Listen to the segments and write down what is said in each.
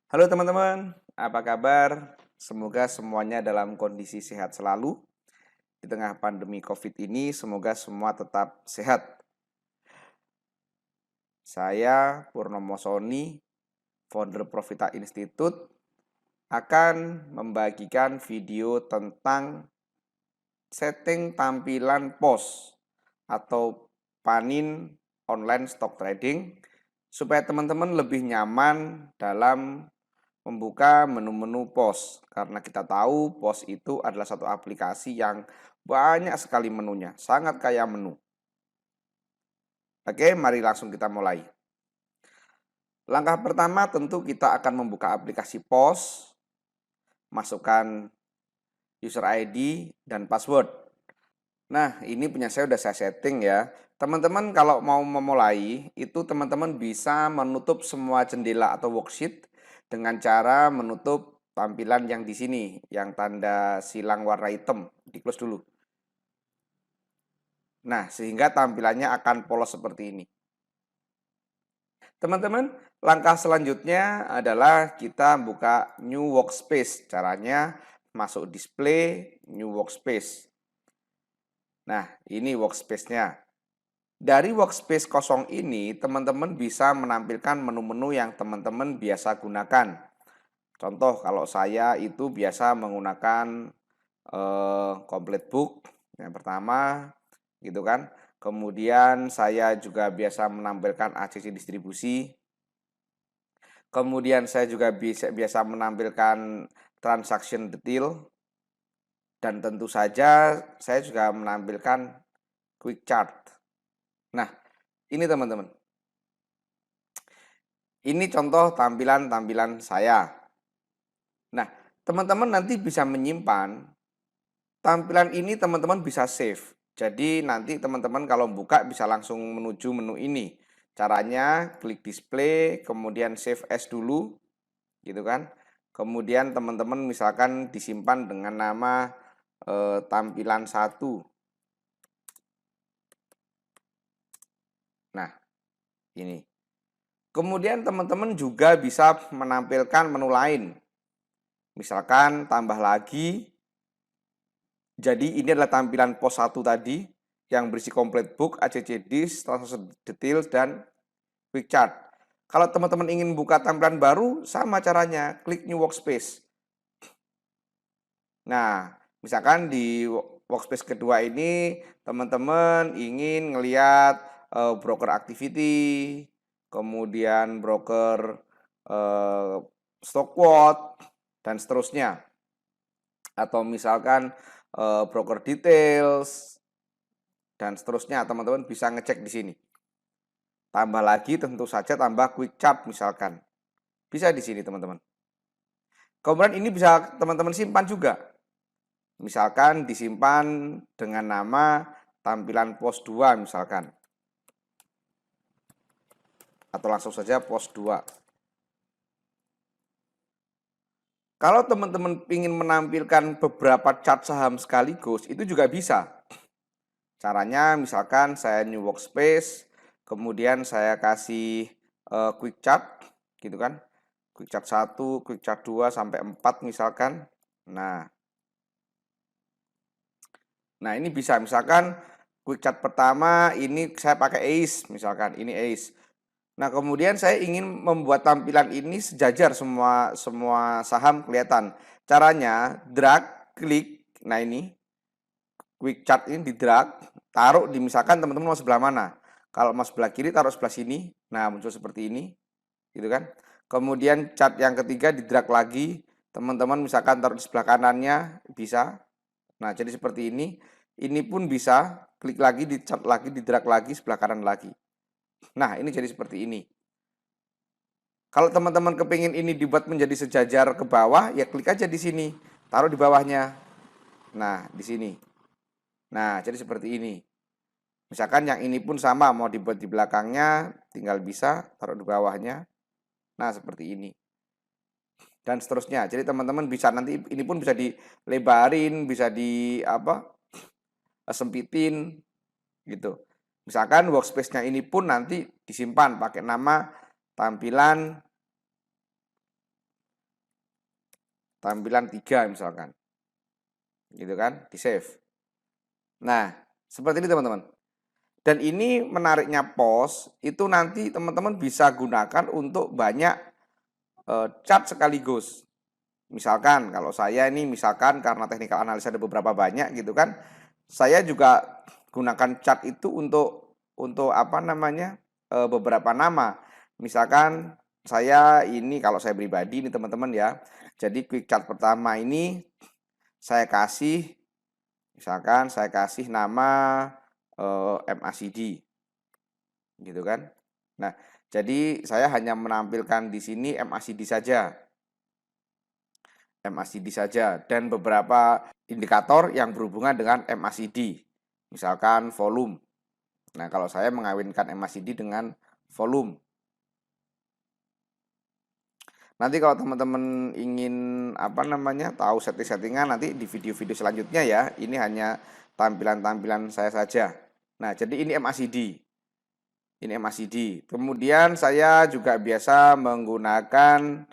Halo teman-teman, apa kabar? Semoga semuanya dalam kondisi sehat selalu. Di tengah pandemi COVID ini, semoga semua tetap sehat. Saya Purnomo Soni, founder Profita Institute, akan membagikan video tentang setting tampilan post atau panin online stock trading supaya teman-teman lebih nyaman dalam membuka menu-menu pos karena kita tahu pos itu adalah satu aplikasi yang banyak sekali menunya, sangat kaya menu. Oke, mari langsung kita mulai. Langkah pertama tentu kita akan membuka aplikasi pos, masukkan user ID dan password. Nah, ini punya saya udah saya setting ya. Teman-teman kalau mau memulai, itu teman-teman bisa menutup semua jendela atau worksheet dengan cara menutup tampilan yang di sini, yang tanda silang warna hitam, di close dulu. Nah, sehingga tampilannya akan polos seperti ini. Teman-teman, langkah selanjutnya adalah kita buka new workspace. Caranya masuk display, new workspace. Nah, ini workspace-nya. Dari workspace kosong ini, teman-teman bisa menampilkan menu-menu yang teman-teman biasa gunakan. Contoh, kalau saya itu biasa menggunakan complete book yang pertama, gitu kan. Kemudian saya juga biasa menampilkan ACC distribusi. Kemudian saya juga biasa menampilkan transaction detail. Dan tentu saja saya juga menampilkan quick chart. Nah, ini teman-teman. Ini contoh tampilan-tampilan saya. Nah, teman-teman nanti bisa menyimpan tampilan ini, teman-teman bisa save. Jadi nanti teman-teman kalau buka bisa langsung menuju menu ini. Caranya klik display, kemudian save as dulu, gitu kan. Kemudian teman-teman misalkan disimpan dengan nama tampilan 1. Nah, ini. Kemudian teman-teman juga bisa menampilkan menu lain. Misalkan tambah lagi. Jadi ini adalah tampilan pos 1 tadi yang berisi complete book, ACC disk, transaction details, dan quick chart. Kalau teman-teman ingin buka tampilan baru, sama caranya, klik new workspace. Nah, misalkan di workspace kedua ini teman-teman ingin ngelihat broker activity, kemudian broker stock quote, dan seterusnya. Atau misalkan broker details, dan seterusnya, teman-teman bisa ngecek di sini. Tambah lagi tentu saja tambah quick chart misalkan. Bisa di sini teman-teman. Kemudian ini bisa teman-teman simpan juga. Misalkan disimpan dengan nama tampilan pos 2 misalkan. Atau langsung saja pos 2. Kalau teman-teman ingin menampilkan beberapa chart saham sekaligus, itu juga bisa. Caranya misalkan saya new workspace, kemudian saya kasih quick chart, gitu kan. Quick chart 1, quick chart 2 sampai 4 misalkan. Nah, ini bisa misalkan quick chart pertama ini saya pakai ACE misalkan, ini ACE. Nah, kemudian saya ingin membuat tampilan ini sejajar semua saham kelihatan. Caranya drag, klik. Nah, ini quick chart ini di drag, taruh di misalkan teman-teman mau sebelah mana. Kalau mau sebelah kiri taruh sebelah sini. Nah, muncul seperti ini. Gitu kan. Kemudian chart yang ketiga di drag lagi. Teman-teman misalkan taruh di sebelah kanannya bisa. Nah, jadi seperti ini. Ini pun bisa klik lagi, di chart lagi, di drag lagi, sebelah kanan lagi. Nah, ini jadi seperti ini. Kalau teman-teman kepingin ini dibuat menjadi sejajar ke bawah, ya klik aja di sini. Taruh di bawahnya. Nah, di sini. Nah, jadi seperti ini. Misalkan yang ini pun sama, mau dibuat di belakangnya, tinggal bisa taruh di bawahnya. Nah, seperti ini. Dan seterusnya. Jadi teman-teman bisa nanti ini pun bisa dilebarin, bisa sempitin gitu. Misalkan workspace-nya ini pun nanti disimpan pakai nama tampilan tampilan 3 misalkan. Gitu kan, di save. Nah, seperti ini teman-teman. Dan ini menariknya pos, itu nanti teman-teman bisa gunakan untuk banyak chart sekaligus. Misalkan kalau saya ini misalkan karena teknikal analisa ada beberapa banyak gitu kan, saya juga gunakan chart itu untuk apa namanya beberapa nama. Misalkan saya ini kalau saya pribadi ini teman-teman ya. Jadi quick chart pertama ini saya kasih misalkan saya kasih nama MACD gitu kan. Nah, jadi saya hanya menampilkan di sini MACD saja. MACD saja dan beberapa indikator yang berhubungan dengan MACD. Misalkan volume. Nah, kalau saya mengawinkan MACD dengan volume. Nanti kalau teman-teman ingin apa namanya tahu setting-settingan nanti di video-video selanjutnya ya. Ini hanya tampilan-tampilan saya saja. Nah, jadi ini MACD. Ini MACD. Kemudian saya juga biasa menggunakan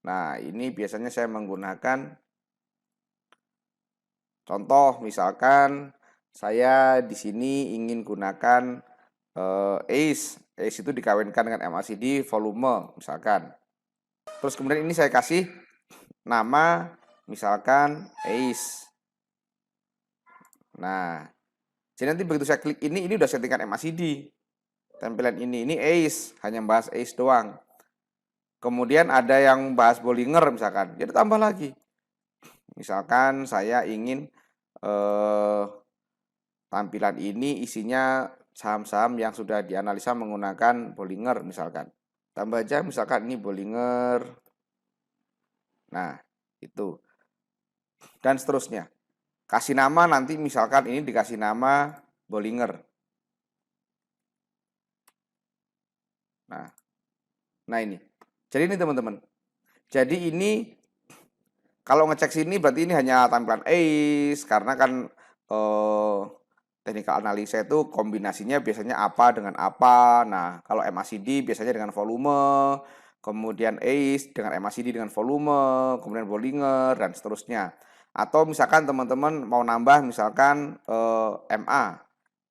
nah, ini biasanya saya menggunakan contoh misalkan saya di sini ingin gunakan ACE. ACE itu dikawinkan dengan MACD volume misalkan. Terus kemudian ini saya kasih nama misalkan ACE. Nah, jadi nanti begitu saya klik ini udah settingan MACD. Tampilan ini ACE, hanya bahas ACE doang. Kemudian ada yang bahas Bollinger misalkan, jadi tambah lagi. Misalkan saya ingin tampilan ini isinya saham-saham yang sudah dianalisa menggunakan Bollinger misalkan. Tambah aja misalkan ini Bollinger. Nah, itu. Dan seterusnya. Kasih nama nanti misalkan ini dikasih nama Bollinger. Nah ini. Jadi ini teman-teman. Jadi ini kalau ngecek sini berarti ini hanya tampilan ACE karena kan teknikal analisa itu kombinasinya biasanya apa dengan apa. Nah, kalau MACD biasanya dengan volume, kemudian ACE dengan MACD dengan volume, kemudian Bollinger dan seterusnya. Atau misalkan teman-teman mau nambah misalkan MA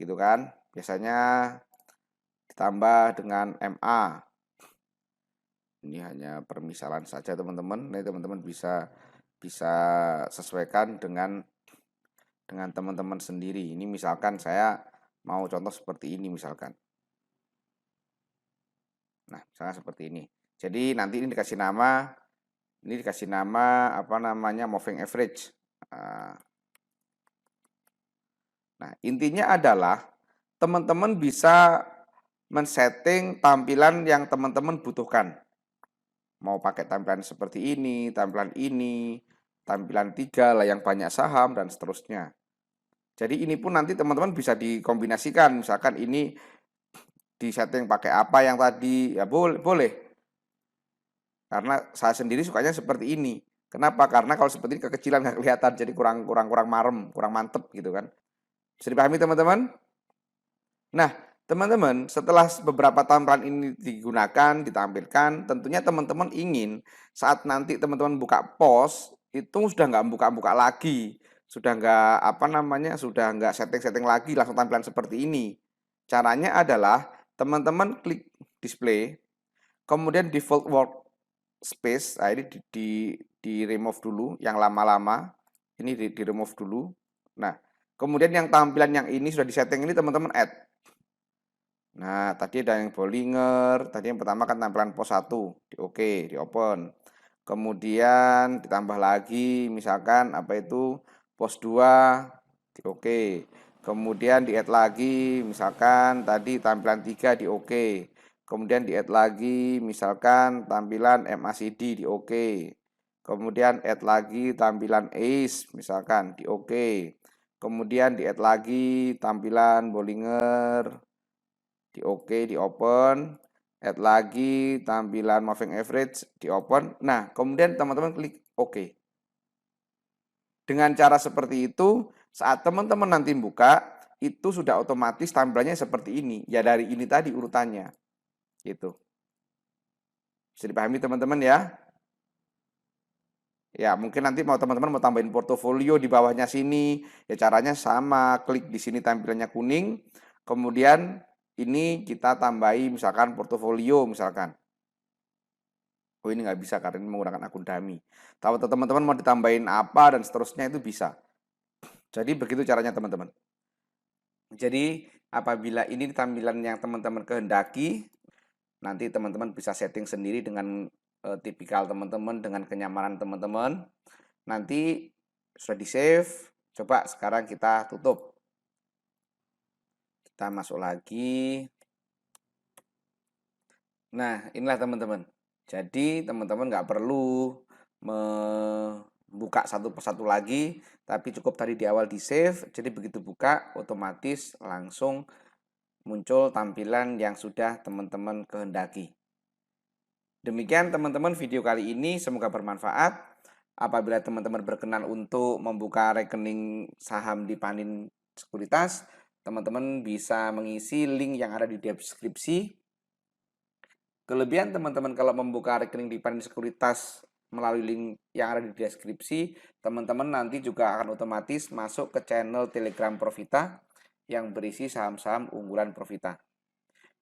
gitu kan. Biasanya ditambah dengan MA. Ini hanya permisalan saja teman-teman. Ini teman-teman bisa sesuaikan dengan teman-teman sendiri. Ini misalkan saya mau contoh seperti ini misalkan. Nah, misalnya seperti ini. Jadi nanti ini dikasih nama apa namanya moving average. Nah, intinya adalah teman-teman bisa men-setting tampilan yang teman-teman butuhkan. Mau pakai tampilan seperti ini, tampilan 3 lah yang banyak saham dan seterusnya. Jadi ini pun nanti teman-teman bisa dikombinasikan. Misalkan ini disetting pakai apa yang tadi, ya boleh. Karena saya sendiri sukanya seperti ini. Kenapa? Karena kalau seperti ini kekecilan nggak kelihatan, jadi kurang marem, kurang mantep gitu kan. Bisa dipahami teman-teman? Nah, teman-teman, setelah beberapa tampilan ini digunakan, ditampilkan, tentunya teman-teman ingin saat nanti teman-teman buka pos, itu sudah nggak buka-buka lagi. Sudah nggak setting-setting lagi, langsung tampilan seperti ini. Caranya adalah teman-teman klik display, kemudian default workspace, nah ini di remove dulu, yang lama-lama, ini di remove dulu. Nah, kemudian yang tampilan yang ini sudah disetting ini teman-teman add. Nah, tadi ada yang Bollinger, tadi yang pertama kan tampilan pos 1, di oke, di open. Kemudian ditambah lagi, misalkan apa itu, pos 2, di oke. Kemudian di add lagi, misalkan tadi tampilan 3 di oke. Kemudian di add lagi, misalkan tampilan MACD di oke. Kemudian add lagi tampilan ACE, misalkan di oke. Kemudian di add lagi tampilan Bollinger, di oke, di open, add lagi tampilan moving average, di open. Nah, kemudian teman-teman klik oke. Dengan cara seperti itu, saat teman-teman nanti buka, itu sudah otomatis tampilannya seperti ini. Ya dari ini tadi urutannya. Gitu. Bisa dipahami teman-teman ya? Ya, mungkin nanti teman-teman mau tambahin portofolio di bawahnya sini, ya caranya sama, klik di sini tampilannya kuning, kemudian ini kita tambahi misalkan portofolio misalkan. Oh ini nggak bisa karena ini menggunakan akun dummy. Kalau teman-teman mau ditambahin apa dan seterusnya itu bisa. Jadi begitu caranya teman-teman. Jadi apabila ini tampilan yang teman-teman kehendaki, nanti teman-teman bisa setting sendiri dengan tipikal teman-teman, dengan kenyamanan teman-teman. Nanti sudah di-save, coba sekarang kita tutup. Kita masuk lagi. Nah, inilah teman-teman. Jadi teman-teman nggak perlu membuka satu persatu lagi, tapi cukup tadi di awal di-save. Jadi begitu buka, otomatis langsung muncul tampilan yang sudah teman-teman kehendaki. Demikian teman-teman video kali ini, semoga bermanfaat. Apabila teman-teman berkenan untuk membuka rekening saham di Panin Sekuritas, teman-teman bisa mengisi link yang ada di deskripsi. Kelebihan teman-teman kalau membuka rekening di Panin Sekuritas melalui link yang ada di deskripsi, teman-teman nanti juga akan otomatis masuk ke channel Telegram Profita yang berisi saham-saham unggulan Profita.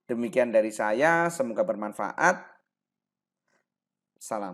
Demikian dari saya, semoga bermanfaat. Salam.